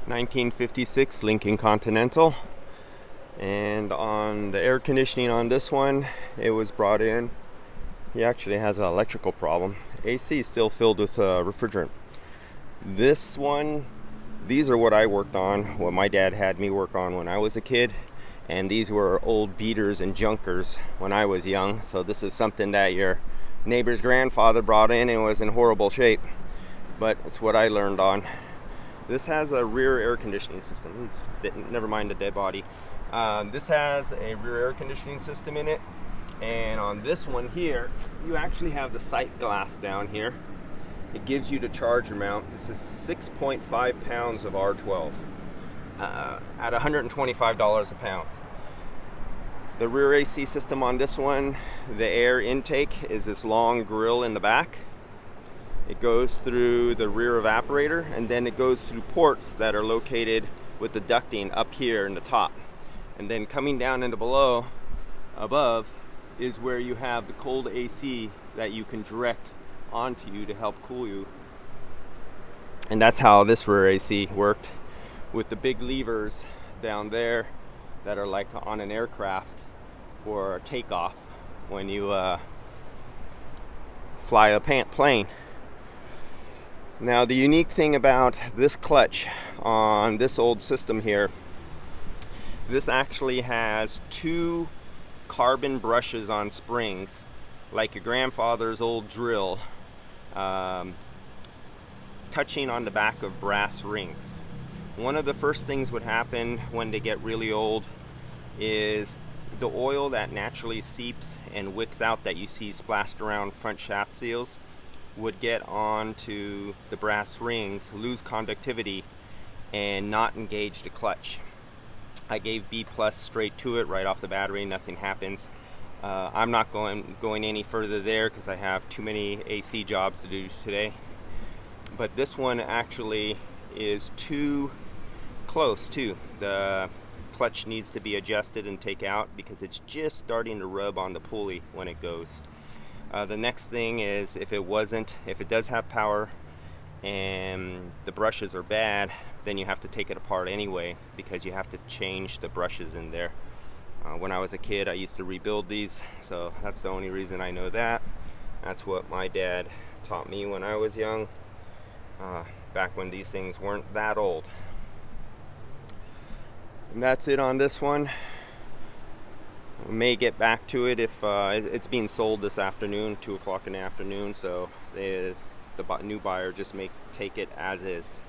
1956 Lincoln Continental, and on the air conditioning on this one, it was brought in. He actually has an electrical problem. AC is still filled with refrigerant. This one, these are what I worked on, what my dad had me work on when I was a kid, and these were old beaters and junkers when I was young. So this is something that your neighbor's grandfather brought in and was in horrible shape, but it's what I learned on. This has a rear air conditioning system. Never mind the dead body. This has a rear air conditioning system in it, and on this one here, you actually have the sight glass down here. It gives you the charger mount. This is 6.5 pounds of R12 at $125 a pound. The rear AC system on this one, the air intake is this long grill in the back. It goes through the rear evaporator, and then it goes through ports that are located with the ducting up here in the top. And then coming down into below, above, is where you have the cold AC that you can direct onto you to help cool you. And that's how this rear AC worked, with the big levers down there that are like on an aircraft for takeoff when you fly a plane. Now, the unique thing about this clutch on this old system here, this actually has two carbon brushes on springs, like your grandfather's old drill, touching on the back of brass rings. One of the first things would happen when they get really old is the oil that naturally seeps and wicks out that you see splashed around front shaft seals would get onto the brass rings, lose conductivity, and not engage the clutch. I gave B+ straight to it right off the battery. Nothing happens. I'm not going any further there because I have too many AC jobs to do today. But this one actually is too close too. The clutch needs to be adjusted and take out because it's just starting to rub on the pulley when it goes. The next thing is, if it does have power and the brushes are bad, then you have to take it apart anyway because you have to change the brushes in there. When I was a kid, I used to rebuild these, so that's the only reason I know that. That's what my dad taught me when I was young, back when these things weren't that old. And that's it on this one. We may get back to it if it's being sold this afternoon, 2 o'clock in the afternoon, so the new buyer just may take it as is.